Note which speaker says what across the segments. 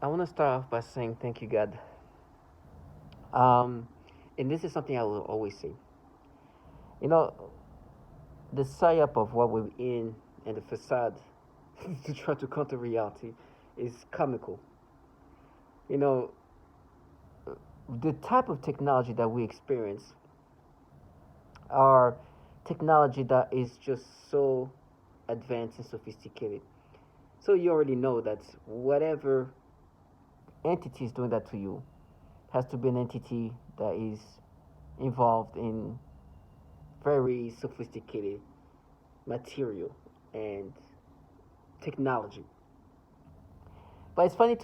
Speaker 1: I want to start off by saying thank you, God. Um, and this is something I will always say. You know, the psyop of what we're in and the facade to try to counter reality is comical. You know, the type of technology that we experience are technology that is just so advanced and sophisticated. So you already know that whatever entity is doing that to you has to be an entity that is involved in very sophisticated material and technology. But it's funny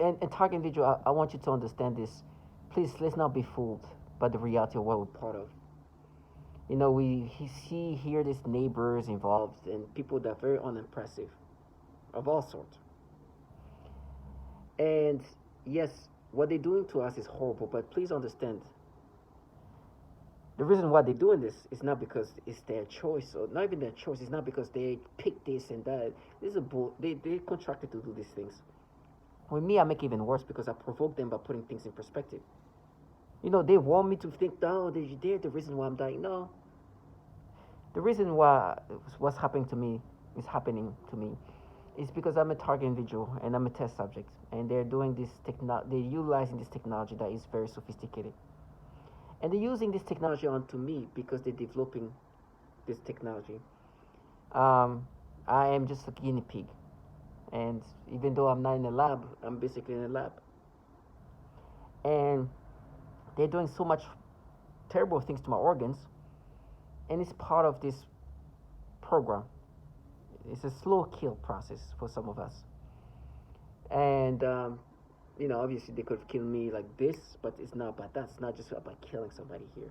Speaker 1: and target individual, I want you to understand this. Please, let's not be fooled by the reality of what we're part of. You know, see here these neighbors involved and people that are very unimpressive of all sorts. And yes, what they're doing to us is horrible, but please understand the reason why they're doing this is not because it's their choice or not even their choice. It's not because they pick this and that. This is a bull. They contracted to do these things. With me, I make it even worse because I provoke them by putting things in perspective. You know, they want me to think, no, they're the reason why I'm dying. No, the reason why what's happening to me is happening to me is because I'm a target individual and I'm a test subject, and they're doing this they're utilizing this technology that is very sophisticated, and they're using this technology onto me because they're developing this technology. Um, I am just a guinea pig, and even though I'm not in a lab, I'm basically in a lab, and they're doing so much terrible things to my organs, and it's part of this program. It's a slow kill process for some of us, and obviously they could have killed me like this, but it's not about that. It's not just about killing somebody here.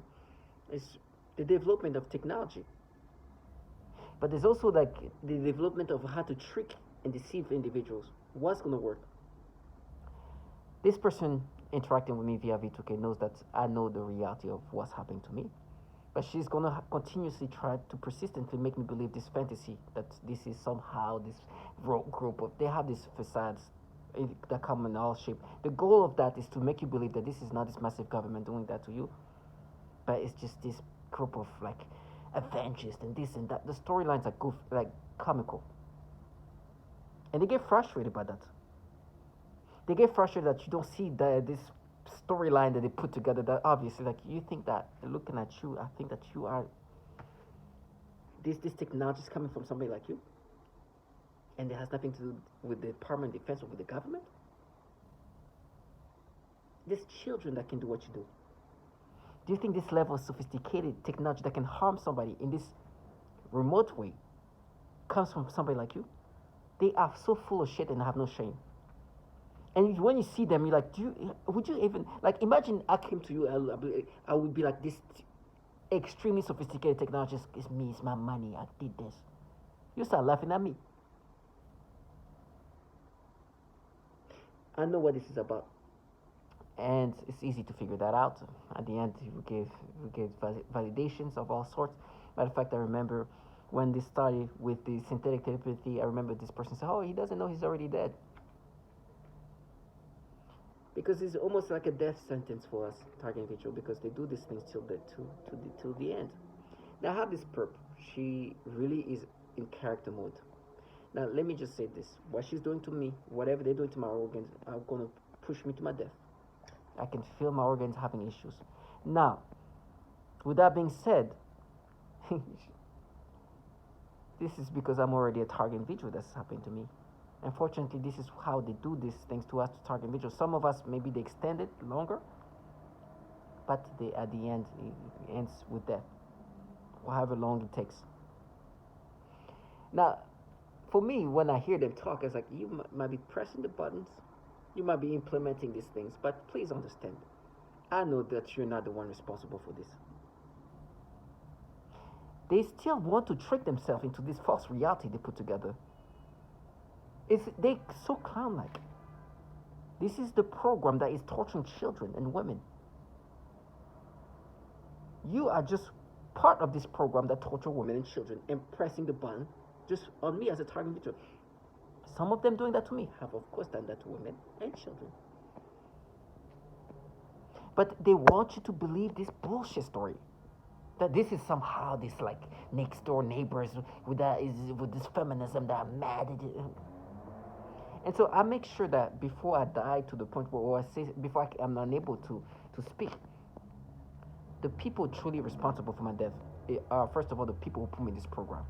Speaker 1: It's the development of technology, but there's also like the development of how to trick and deceive individuals. What's gonna work? This person interacting with me via V2K knows that I know the reality of what's happening to me. But she's gonna continuously try to persistently make me believe this fantasy that this is somehow this rogue group of they have these facades that come in all shape. The goal of that is to make you believe that this is not this massive government doing that to you, but it's just this group of like Avengers and this and that. The storylines are like comical, and they get frustrated by that. They get frustrated that you don't see this storyline that they put together. That obviously, like you think that looking at you, I think that you are this technology is coming from somebody like you, and it has nothing to do with the Department of Defense or with the government. There's children that can do what you do. Do you think this level of sophisticated technology that can harm somebody in this remote way comes from somebody like you? They are so full of shit and have no shame. And when you see them, you're like, would you even, like, imagine I came to you, I would be like, this extremely sophisticated technology is me, it's my money, I did this. You start laughing at me. I know what this is about. And it's easy to figure that out. At the end, we gave validations of all sorts. Matter of fact, I remember when this started with the synthetic telepathy, I remember this person said, oh, he doesn't know he's already dead. Because it's almost like a death sentence for us, target individual, because they do these things till the end. Now I have this perp. She really is in character mode. Now let me just say this: what she's doing to me, whatever they're doing to my organs, are gonna push me to my death. I can feel my organs having issues. Now, with that being said, this is because I'm already a target individual that's happening to me. Unfortunately, this is how they do these things to us, to target individuals. Some of us, maybe they extend it longer, but at the end, it ends with death, however long it takes. Now, for me, when I hear them talk, it's like, you might be pressing the buttons, you might be implementing these things, but please understand, I know that you're not the one responsible for this. They still want to trick themselves into this false reality they put together. They so clown-like. This is the program that is torturing children and women. You are just part of this program that tortures women and children and pressing the button just on me as a target individual. Some of them doing that to me have, of course, done that to women and children. But they want you to believe this bullshit story. That this is somehow this like next door neighbors with this feminism that are mad at it. And so I make sure that before I die to the point where I say before I'm unable to speak, the people truly responsible for my death are first of all the people who put me in this program.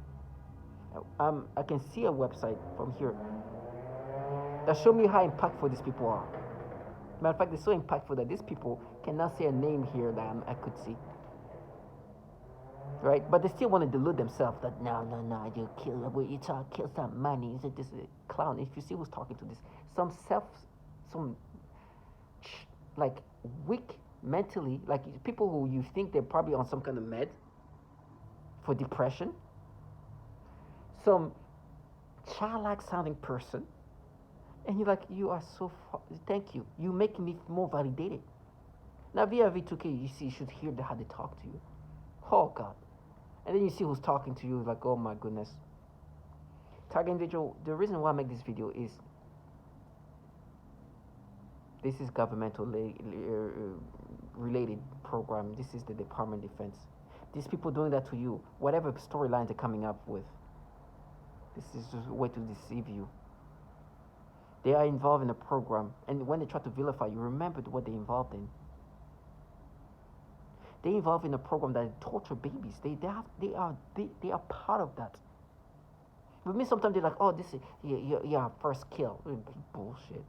Speaker 1: I can see a website from here that show me how impactful these people are. Matter of fact, they're so impactful that these people cannot say a name here that I could see. Right? But they still want to delude themselves that no, you kill some money. This is a clown. If you see who's talking to this, some like weak mentally, like people who you think they're probably on some kind of med for depression, some childlike sounding person, and you're like, you are so thank you. You make me more validated. Now via V2K, you see, you should hear how they talk to you. Oh God. And then you see who's talking to you, like, oh my goodness. Target individual, the reason why I make this video is this is governmental related program. This is the Department of Defense. These people doing that to you, whatever storylines they're coming up with, this is just a way to deceive you. They are involved in a program, and when they try to vilify you, remember what they're involved in. They involved in a program that torture babies. They are part of that. With me, sometimes they're like, oh, this is yeah, first kill. Bullshit.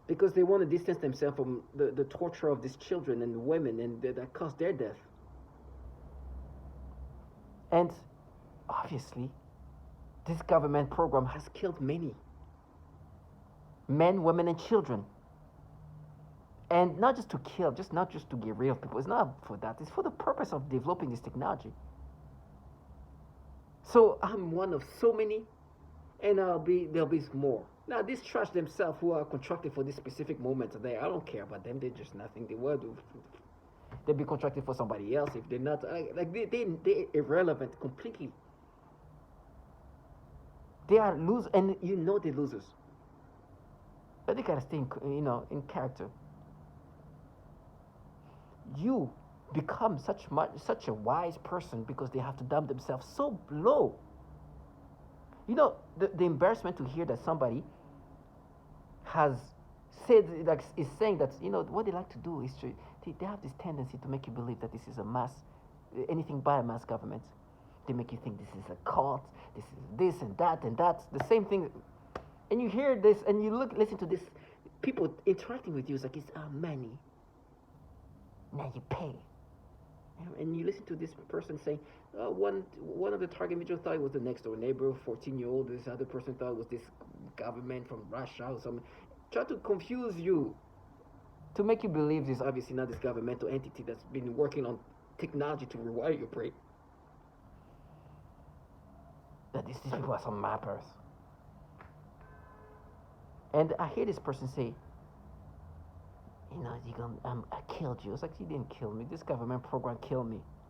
Speaker 1: Because they want to distance themselves from the torture of these children and women and that caused their death. And obviously, this government program has killed many men, women, and children. And not just to kill, not just to get rid of people. It's not for that. It's for the purpose of developing this technology. So I'm one of so many, and there'll be more. Now these trash themselves who are contracted for this specific moment today, I don't care about them. They're just nothing. They'll be contracted for somebody else if they're not. They're irrelevant completely. They are losers, and you know they're losers. But they gotta stay in character. You become such a wise person because they have to dump themselves so low. You know, the embarrassment to hear that somebody has said, like, is saying that, what they like to do is they have this tendency to make you believe that this is anything by a mass government. They make you think this is a cult, this is this and that, the same thing. And you hear this and you listen to this, people interacting with you, it's like, it's our money. Now you pay. And you listen to this person saying, one of the target individuals thought it was the next door neighbor, 14-year-old. This other person thought it was this government from Russia or something. Try to confuse you, to make you believe this obviously not this governmental entity that's been working on technology to rewire your brain. That these people are some mappers. And I hear this person say, I killed you. It's like, you didn't kill me. This government program killed me.